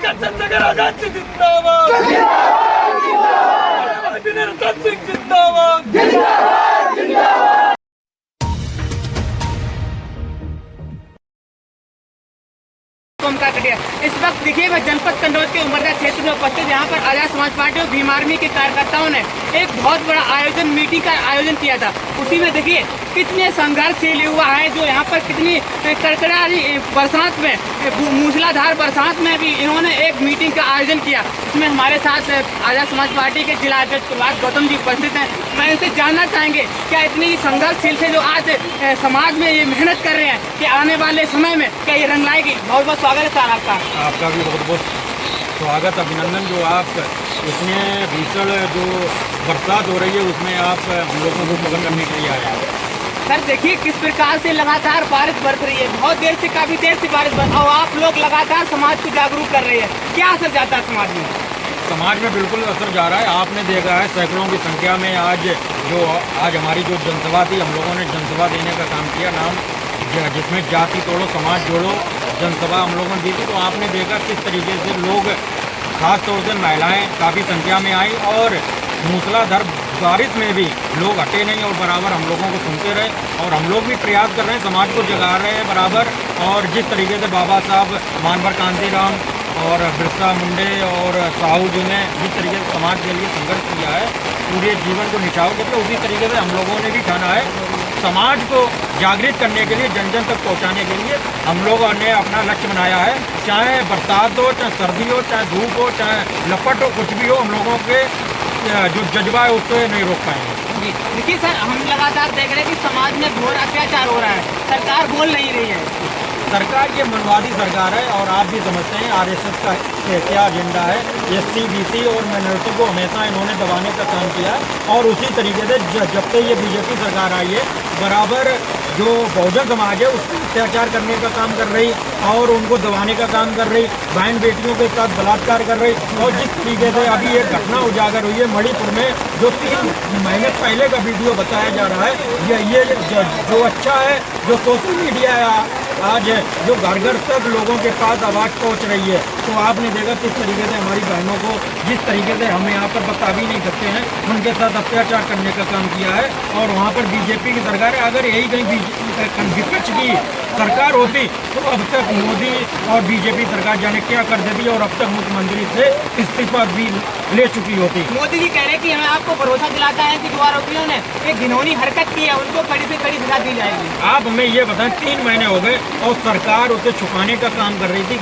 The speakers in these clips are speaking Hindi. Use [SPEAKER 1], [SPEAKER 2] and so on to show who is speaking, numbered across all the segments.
[SPEAKER 1] चंद्रशेखर जिंदाबाद, निरंजन सिंह जिंदाबाद।
[SPEAKER 2] इस वक्त देखिए मैं जनपद कन्नौज के उमरगा क्षेत्र में उपस्थित, यहाँ पर आजाद समाज पार्टी और भीम आर्मी के कार्यकर्ताओं ने एक बहुत बड़ा आयोजन मीटिंग का आयोजन किया था। उसी में देखिए कितने संघर्षशील युवा है जो यहाँ पर कितनी कड़कड़ारी बरसात में, मूसलाधार बरसात में भी इन्होंने एक मीटिंग का आयोजन किया। इसमें हमारे साथ आजाद समाज पार्टी के जिला अध्यक्ष प्रभात गौतम जी उपस्थित हैं। मैं इनसे जानना चाहेंगे क्या इतनी संघर्षशील से जो आज समाज में ये मेहनत कर रहे हैं कि आने वाले समय में क्या ये रंग लाएगी। बहुत बहुत स्वागत है सर आपका
[SPEAKER 3] भी बहुत बहुत स्वागत, अभिनंदन। जो आप इतने भीषण जो बरसात हो रही है उसमें आप हम लोगों को मदद करने के लिए आए हैं।
[SPEAKER 2] सर देखिए किस प्रकार से लगातार बारिश बरस रही है, बहुत देर से, काफी देर से बारिश बरस और आप लोग लगातार समाज को जागरूक कर रहे हैं। क्या असर जाता है समाज में?
[SPEAKER 3] समाज में बिल्कुल असर जा रहा है। आपने देखा है सैकड़ों की संख्या में आज हमारी जो जनसभा थी, हम लोगों ने जनसभा देने का काम किया, नाम जिसमें जाति तोड़ो समाज जोड़ो जनसभा हम लोगों ने दी थी। तो आपने देखा किस तरीके से लोग, खास तौर से महिलाएं काफ़ी संख्या में आई और मूसलाधार बारिश में भी लोग हटे नहीं और बराबर हम लोगों को सुनते रहे। और हम लोग भी प्रयास कर रहे हैं, समाज को जगा रहे हैं बराबर। और जिस तरीके से बाबा साहब मानवर कांतीराम और बिरसा मुंडे और साहू जी ने जिस तरीके से समाज के लिए संघर्ष किया है, पूरे जीवन को निछावर करके, उसी तरीके से हम लोगों ने भी ठाना है समाज को जागृत करने के लिए, जन जन तक पहुंचाने के लिए हम लोगों ने अपना लक्ष्य बनाया है। चाहे बरसात हो, चाहे सर्दी हो, चाहे धूप हो, चाहे लपट हो, कुछ भी हो, हम लोगों के जो जज्बा है उसको नहीं रोक पाएंगे।
[SPEAKER 2] देखिए सर, हम लगातार देख रहे हैं कि समाज में घोर अत्याचार हो रहा है, सरकार बोल नहीं रही है।
[SPEAKER 3] सरकार ये मनवादी सरकार है और आप भी समझते हैं आरएसएस का क्या एजेंडा है। एससी, बीसी और माइनॉरिटी को हमेशा इन्होंने दबाने का काम किया और उसी तरीके से जब से ये बीजेपी सरकार आई है बराबर जो बहुजन समाज है उसको अत्याचार करने का काम कर रही और उनको दबाने का काम कर रही, बहन बेटियों के साथ बलात्कार कर रही। और जिस तरीके से अभी एक घटना उजागर हुई है मणिपुर में, जो 3 महीने पहले का वीडियो बताया जा रहा है, ये जो अच्छा है, जो सोशल मीडिया है आज जो घर घर तक लोगों के पास आवाज़ पहुंच रही है। तो आपने देखा किस तरीके से हमारी बहनों को जिस तरीके से हम यहाँ पर बता भी नहीं सकते हैं, उनके साथ अत्याचार करने का काम किया है। और वहाँ पर बीजेपी की सरकार है, अगर यही कहीं विपक्ष की सरकार होती तो अब तक मोदी और बीजेपी सरकार जाने क्या कर देती और अब तक मुख्यमंत्री से इस्तीफा भी ले चुकी होती।
[SPEAKER 2] मोदी जी कह रहे हैं कि हमें आपको भरोसा दिलाता है कि जो आरोपियों ने एक घिनौनी हरकत की है उनको कड़ी से कड़ी सजा दी जाएगी।
[SPEAKER 3] आप हमें ये बताएं, 3 महीने हो गए और सरकार उसे छुपाने का काम कर रही थी।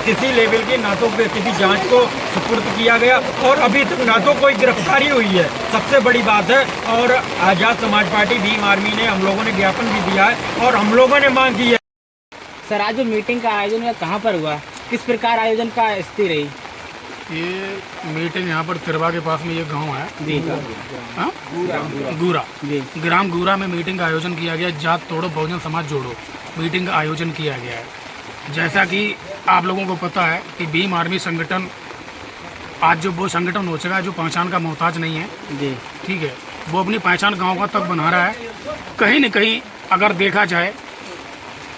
[SPEAKER 3] किसी लेवल की ना तो किसी जांच को सुपुर्द किया गया और अभी तक ना तो कोई गिरफ्तारी हुई है, सबसे बड़ी बात है। और आजाद समाज पार्टी भीम आर्मी ने हम लोगों ने ज्ञापन भी दिया है और हम लोगों ने मांग की है।
[SPEAKER 2] सर आज जो मीटिंग का आयोजन है कहाँ पर हुआ, किस प्रकार आयोजन का स्थिति रही?
[SPEAKER 4] ये मीटिंग यहाँ पर तिरवा के पास में ये गांव है
[SPEAKER 2] जी,
[SPEAKER 4] गूरा
[SPEAKER 2] जी,
[SPEAKER 4] ग्राम गूरा में मीटिंग का आयोजन किया गया। जात तोड़ो बहुजन समाज जोड़ो मीटिंग का आयोजन किया गया है। जैसा कि आप लोगों को पता है कि भीम आर्मी संगठन आज जो वो संगठन हो चुका है जो पहचान का मोहताज नहीं है
[SPEAKER 2] जी,
[SPEAKER 4] ठीक है, वो अपनी पहचान गाँव तक बना रहा है। कहीं न कहीं अगर देखा जाए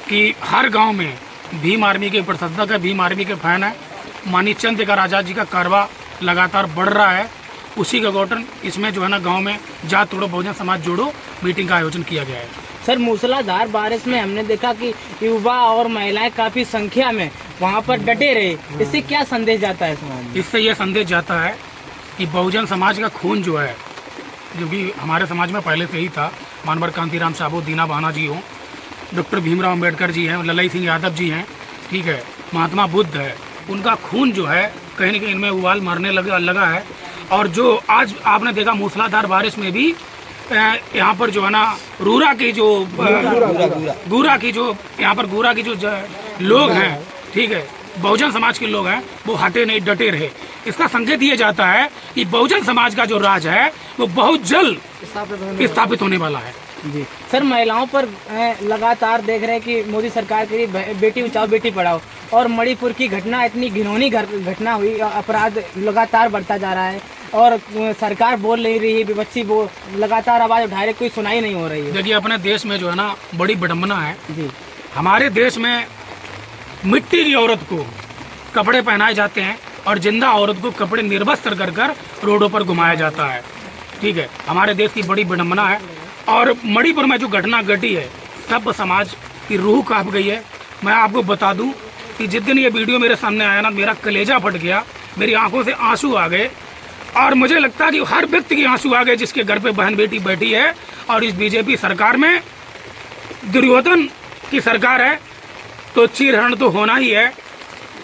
[SPEAKER 4] कि हर गांव में भीम आर्मी के प्रशंसक है, भीम आर्मी के फैन है। माननीय चंद्रशेखर आजाद जी का कारवा लगातार बढ़ रहा है, उसी का गठन इसमें जो है ना गांव में जात तोड़ो बहुजन समाज जोड़ो मीटिंग का आयोजन किया गया है।
[SPEAKER 2] सर मूसलाधार बारिश में हमने देखा कि युवा और महिलाएं काफी संख्या में वहां पर डटे रहे, इससे क्या संदेश जाता है समाज में?
[SPEAKER 4] इससे यह संदेश जाता है कि बहुजन समाज का खून जो है, जो कि हमारे समाज में पहले से ही था, मानवर कांतीराम साहब हो, दीना बहाना जी हो, डॉक्टर भीमराव अम्बेडकर जी हैं, ललाई सिंह यादव जी हैं, ठीक है, महात्मा बुद्ध है, उनका खून जो है कहीं न कहीं इनमें उबाल मारने लगा है। और जो आज आपने देखा मूसलाधार बारिश में भी यहाँ पर जो है ना गूरा की जो यहाँ पर गूरा की जो लोग हैं, ठीक है, बहुजन समाज के लोग हैं, वो हटे नहीं, डटे रहे। इसका संकेत ये जाता है कि बहुजन समाज का जो राज है वो बहुत जल्द स्थापित होने वाला है।
[SPEAKER 2] जी सर, महिलाओं पर लगातार देख रहे हैं कि मोदी सरकार के लिए बेटी बचाओ बेटी पढ़ाओ, और मणिपुर की घटना इतनी घिनौनी घटना हुई, अपराध लगातार बढ़ता जा रहा है और सरकार बोल नहीं रही है, बच्ची वो लगातार आवाज उठा रही, कोई सुनाई नहीं हो रही है।
[SPEAKER 4] देखिए अपने देश में जो है ना बड़ी विडम्बना है
[SPEAKER 2] जी,
[SPEAKER 4] हमारे देश में मिट्टी की औरत को कपड़े पहनाए जाते हैं और जिंदा औरत को कपड़े निर्वस्त्र कर कर रोडों पर घुमाया जाता है। ठीक है, हमारे देश की बड़ी विडम्बना है। और मणिपुर में जो घटना घटी है, सब समाज की रूह कांप गई है। मैं आपको बता दूं कि जिस दिन ये वीडियो मेरे सामने आया ना, मेरा कलेजा फट गया, मेरी आंखों से आंसू आ गए। और मुझे लगता है कि हर व्यक्ति के आंसू आ गए जिसके घर पे बहन बेटी बैठी है। और इस बीजेपी सरकार में दुर्योधन की सरकार है, तो चीरहरण तो होना ही है।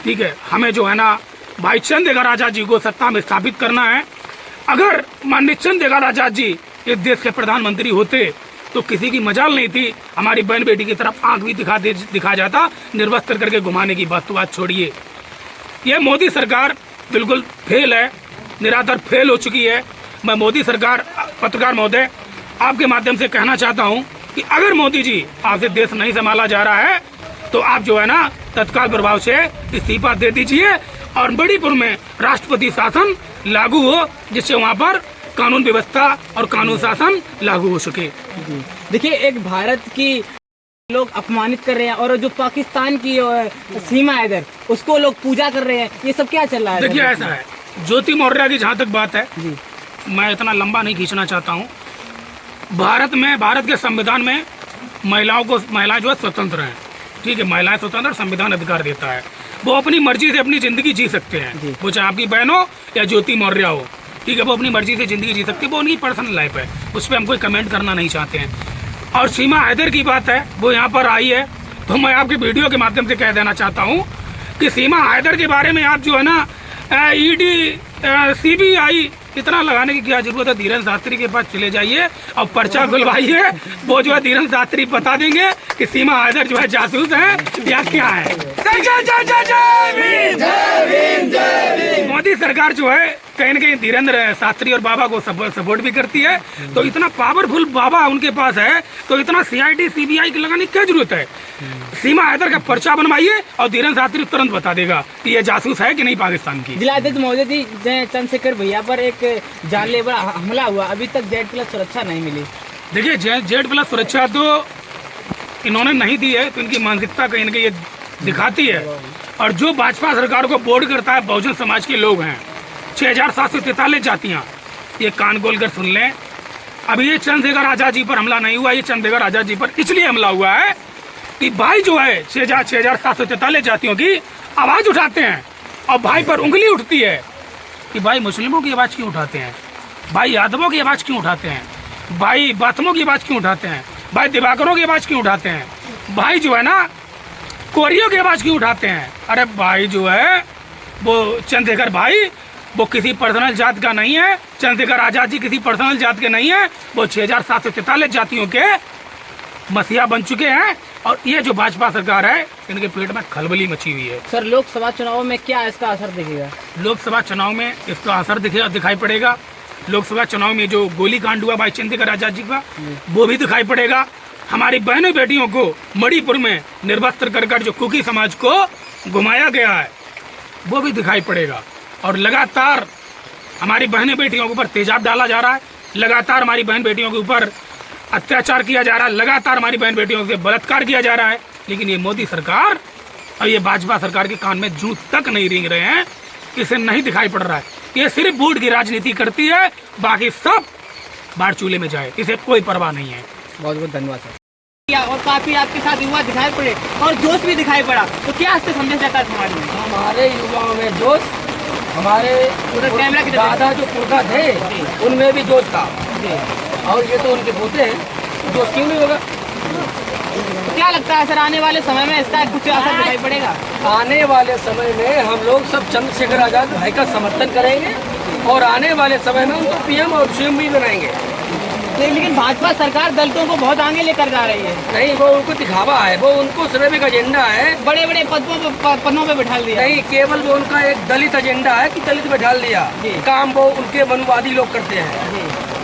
[SPEAKER 4] ठीक है, हमें जो है ना भाई चंद्रशेखर आजाद जी को सत्ता में स्थापित करना है। अगर माननीय चंद्रशेखर आजाद जी इस देश के प्रधानमंत्री होते तो किसी की मजाल नहीं थी, हमारी बहन बेटी की तरफ आंख भी दिखा जाता, निर्वस्त्र करके घुमाने की बात छोड़िए। ये मोदी सरकार बिल्कुल फेल है, निराधार फेल हो चुकी है। मैं मोदी सरकार, पत्रकार महोदय, आपके माध्यम से कहना चाहता हूं कि अगर मोदी जी आपसे देश नहीं संभाला जा रहा है तो आप जो है ना तत्काल प्रभाव से इस्तीफा दे दीजिए और मणिपुर में राष्ट्रपति शासन लागू हो, जिससे वहां पर कानून व्यवस्था और कानून शासन लागू हो सके।
[SPEAKER 2] देखिए, एक भारत की लोग अपमानित कर रहे हैं और जो पाकिस्तान की सीमा है इधर, उसको लोग पूजा कर रहे हैं। ये सब क्या चल रहा है?
[SPEAKER 4] देखिए, ऐसा है, ज्योति मौर्य की जहाँ तक बात है, मैं इतना लंबा नहीं खींचना चाहता हूँ। भारत के संविधान में महिलाएं जो है स्वतंत्र हैं। ठीक है, महिलाएं स्वतंत्र, संविधान अधिकार देता है, वो अपनी मर्जी से अपनी जिंदगी जी सकते हैं, वो चाहे आपकी बहन हो या ज्योति मौर्य हो। ठीक है, वो अपनी मर्जी से जिंदगी जी सकती है, वो उनकी पर्सनल लाइफ है, उस पर हम कोई कमेंट करना नहीं चाहते हैं। और सीमा हैदर की बात है, वो यहाँ पर आई है, तो मैं आपकी वीडियो के माध्यम से कह देना चाहता हूँ कि सीमा हैदर के बारे में आप जो है ना ईडी सीबीआई इतना लगाने की क्या जरूरत है? धीरेन्द्र शास्त्री के पास चले जाइए और पर्चा खुलवाइए, वो जो है धीरेन्द्र शास्त्री बता देंगे कि सीमा हैदर जो है जासूस है या क्या है। मोदी सरकार जो है कहीं न कहीं धीरेन्द्र शास्त्री और बाबा को सपोर्ट भी करती है, तो इतना पावरफुल बाबा उनके पास है, तो इतना सीआईडी सीबीआई की लगाने की क्या जरूरत है? सीमा हैदर का पर्चा बनवाइए और धीरेन्द्र शास्त्री तुरंत बता देगा कि ये जासूस है कि नहीं पाकिस्तान की।
[SPEAKER 2] जिलाध्यक्ष महोदय जी, चंद्रशेखर भैया पर एक जानलेवा हमला हुआ, अभी तक Z+ सुरक्षा नहीं मिली।
[SPEAKER 4] देखिए, Z+ सुरक्षा तो इन्होंने नहीं दी है, तो इनकी मानसिकता कहीं न कहीं ये दिखाती है। और जो भाजपा सरकार को बोर्ड करता है, बहुजन समाज के लोग हैं, 6743 जातियाँ, ये कान खोल कर सुन लें। अभी ये चंद्रशेखर आजाद जी पर हमला नहीं हुआ, ये चंद्रशेखर आजाद जी पर इसलिए हमला हुआ है कि भाई जो है 6743 जातियों की आवाज उठाते हैं और भाई पर उंगली उठती है कि भाई मुस्लिमों की आवाज क्यों उठाते हैं, भाई यादवों की आवाज क्यों उठाते हैं, भाई बाथमों की आवाज क्यों उठाते हैं, भाई दिवाकरों की आवाज क्यों उठाते हैं, भाई जो है ना कोरियों की आवाज क्यों उठाते हैं। अरे भाई जो है वो चंद्रशेखर भाई वो किसी पर्सनल जात का नहीं है, चंद्रशेखर आजाद जी किसी पर्सनल जात के नहीं है, वो 6743 जातियों के मसीहा बन चुके हैं। और ये जो भाजपा सरकार है, इनके पेट में खलबली मची हुई है।
[SPEAKER 2] सर, लोकसभा चुनाव में क्या इसका असर दिखेगा?
[SPEAKER 4] लोकसभा चुनाव में इसका असर दिखाई पड़ेगा। लोकसभा चुनाव में जो गोली कांड हुआ भाई चंद्रशेखर आजाद जी का, वो भी दिखाई पड़ेगा। हमारी बहनों बेटियों को मणिपुर में निर्वस्त्र कर जो कुकी समाज को घुमाया गया है, वो भी दिखाई पड़ेगा। और लगातार हमारी बहनों बेटियों के ऊपर तेजाब डाला जा रहा है, लगातार हमारी बहन बेटियों के ऊपर अत्याचार किया जा रहा है, लगातार हमारी बहन बेटियों से बलात्कार किया जा रहा है। लेकिन ये मोदी सरकार और ये भाजपा सरकार के कान में जूं तक नहीं रेंग रहे हैं, इसे नहीं दिखाई पड़ रहा है। ये सिर्फ वोट की राजनीति करती है, बाकी सब बाढ़ चूल्हे में जाए, इसे कोई परवाह नहीं है।
[SPEAKER 2] बहुत बहुत धन्यवाद सर। और काफी आपके साथ युवा दिखाई पड़े और जोश भी दिखाई पड़ा, तो क्या इससे संदेश जाता है समाज में?
[SPEAKER 5] हमारे युवाओं में जोश, हमारे
[SPEAKER 2] कैमरा की
[SPEAKER 5] दादा जो पुरखा थे उनमें भी जोश था, और ये तो उनके पोते हैं, जोश क्यों नहीं होगा?
[SPEAKER 2] क्या लगता है सर, आने वाले समय में इसका कुछ असर दिखाई पड़ेगा?
[SPEAKER 5] आने वाले समय में हम लोग सब चंद्रशेखर आजाद भाई का समर्थन करेंगे और आने वाले समय में उनको पीएम और सीएम भी बनाएंगे।
[SPEAKER 2] लेकिन भाजपा सरकार दलितों को बहुत आगे लेकर जा रही है।
[SPEAKER 5] नहीं, वो उनको दिखावा है, वो उनको सिर्फ एजेंडा है,
[SPEAKER 2] बड़े बड़े पदों पे बिठा दिया।
[SPEAKER 5] नहीं, केवल वो उनका एक दलित एजेंडा है कि दलित बैठा दिया। काम वो उनके मनुवादी लोग करते हैं,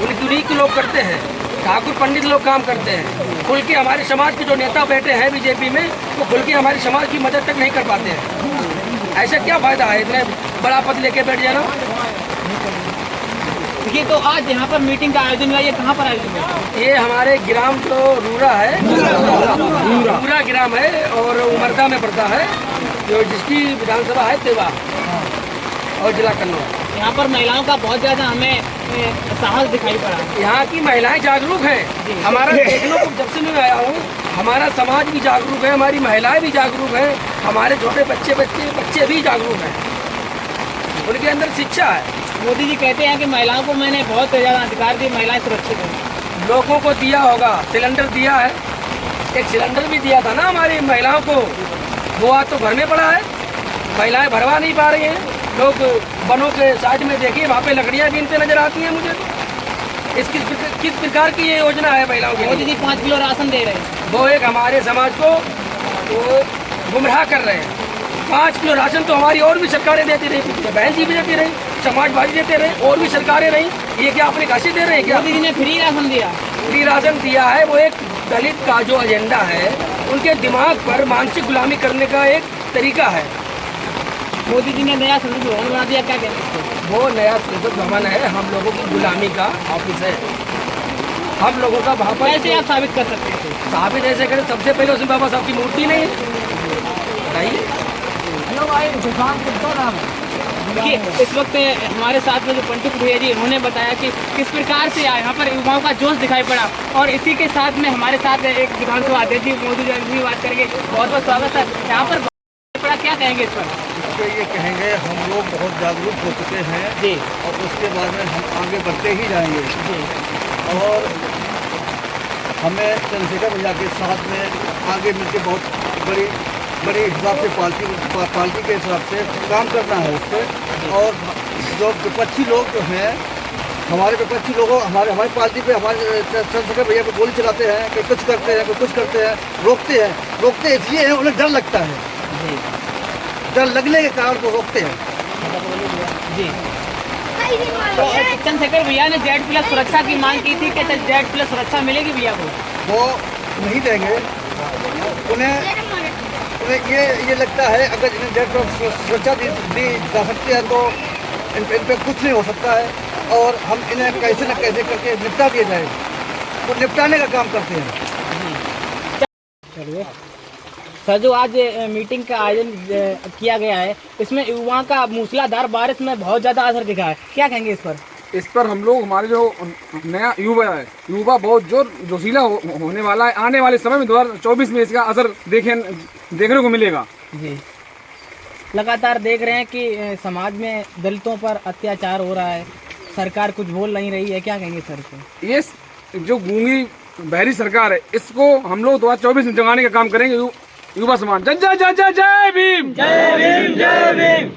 [SPEAKER 5] उनकी के लोग करते हैं, ठाकुर पंडित लोग काम करते हैं। खुल के हमारे समाज के जो नेता बैठे हैं बीजेपी में, वो खुल के हमारे समाज की मदद तक नहीं कर पाते हैं। ऐसा क्या फायदा है इतने बड़ा पद लेके बैठ जाना?
[SPEAKER 2] ये तो आज यहाँ पर मीटिंग का आयोजन हुआ, ये कहाँ पर आयोजन हुआ?
[SPEAKER 5] ये हमारे ग्राम जो रूरा है, रूरा ग्राम है और उमरदा में पड़ता है। जो जिसकी विधानसभा है तेवा और जिला कन्नौज।
[SPEAKER 2] यहाँ पर महिलाओं का बहुत ज्यादा हमें साहस दिखाई पड़ा।
[SPEAKER 5] यहाँ की महिलाएं जागरूक हैं। हमारा देखने को जब से मैं आया हूँ, हमारा समाज भी जागरूक है, हमारी महिलाएं भी जागरूक हैं, हमारे छोटे बच्चे भी जागरूक हैं, उनके अंदर शिक्षा है।
[SPEAKER 2] मोदी जी कहते हैं कि महिलाओं को मैंने बहुत ज्यादा अधिकार दिए, महिलाएं सुरक्षित हैं।
[SPEAKER 5] लोगों को दिया होगा, सिलेंडर दिया है, एक सिलेंडर भी दिया था ना हमारी महिलाओं को, वो आज तो भरने पड़ा है, महिलाएं भरवा नहीं पा रही हैं। लोग वनों के साइड में देखिए, वहाँ पे लकड़ियाँ बीनते नजर आती हैं मुझे। किस प्रकार की ये योजना है महिलाओं की?
[SPEAKER 2] मोदी जी 5 किलो राशन दे रहे हैं।
[SPEAKER 5] वो एक हमारे समाज को वो गुमराह कर रहे हैं। 5 किलो राशन तो हमारी और भी सरकारें देती रही, बहन जी भी देती रही, समाजवादी देते रहे, और भी सरकारें रही। ये क्या अपने काशी दे रहे हैं क्या?
[SPEAKER 2] मोदी जी ने फ्री राशन दिया।
[SPEAKER 5] फ्री राशन दिया है, वो एक दलित का जो एजेंडा है, उनके दिमाग पर मानसिक गुलामी करने का एक तरीका है।
[SPEAKER 2] मोदी जी ने नया संसद भवन बना दिया, क्या कहते हैं?
[SPEAKER 5] वो नया संसद भवन है, हम लोगों की गुलामी का ऑफिस है। हम लोगों का वहाँ पर
[SPEAKER 2] कैसे आप साबित कर सकते हैं?
[SPEAKER 5] साबित ऐसे करें, सबसे पहले उसमें बाबा साहब की मूर्ति नहीं है।
[SPEAKER 2] देखिए, इस वक्त हमारे साथ में जो पंडित भैया जी, उन्होंने बताया कि किस प्रकार से यहाँ पर युवाओं का जोश दिखाई पड़ा। और इसी के साथ में हमारे साथ एक विधानसभा अध्यक्ष जी मोदी जी बात करेंगे। बहुत बहुत स्वागत है। यहाँ पर पड़ा, क्या कहेंगे इस पर?
[SPEAKER 3] ये कहेंगे, हम लोग बहुत जागरूक हो चुके हैं
[SPEAKER 2] जी,
[SPEAKER 3] और उसके बाद में हम आगे बढ़ते ही जाएंगे
[SPEAKER 2] जी,
[SPEAKER 3] और हमें चंद्रशेखर भैया के साथ में आगे मिलकर बहुत बड़े हिसाब से पार्टी के हिसाब से काम करना है उस पर। और जो विपक्षी लोग जो हैं, हमारे विपक्षी लोगों हमारी पार्टी पे, हमारे चंद्रशेखर भैया पे गोली चलाते हैं, कोई कुछ करते हैं, कोई कुछ करते हैं, रोकते इसलिए हैं, उन्हें डर लगता है। डर लगने के कारण वो रोकते हैं।
[SPEAKER 2] जी। तो चंद्रशेखर भैया ने Z+ सुरक्षा की मांग की थी, क्या Z+ सुरक्षा मिलेगी भैया को? वो
[SPEAKER 3] नहीं देंगे। उन्हें ये लगता है, अगर इन्हें Z+ सुरक्षा दी जा सकती है तो इन पर कुछ नहीं हो सकता है, और हम इन्हें कैसे न कैसे करके निपटा दिया जाए। वो निपटाने का काम करते हैं।
[SPEAKER 2] चलिए सर, जो आज मीटिंग का आयोजन किया गया है, इसमें युवाओं का मूसलाधार बारिश में बहुत ज़्यादा असर दिखा है, क्या कहेंगे इस पर?
[SPEAKER 6] इस पर हम लोग, हमारे जो नया युवा बहुत जोशीला होने वाला है। आने वाले समय में 2024 में इसका असर देखने को मिलेगा। जी,
[SPEAKER 2] लगातार देख रहे हैं कि समाज में दलितों पर अत्याचार हो रहा है, सरकार कुछ बोल नहीं रही है, क्या कहेंगे सर इसको?
[SPEAKER 6] ये जो गूंगी बहरी सरकार है, इसको हम लोग 2024 में जगाने का काम करेंगे। युवा समाज जय जय जय जय जय भीम, जय भीम, जय भीम।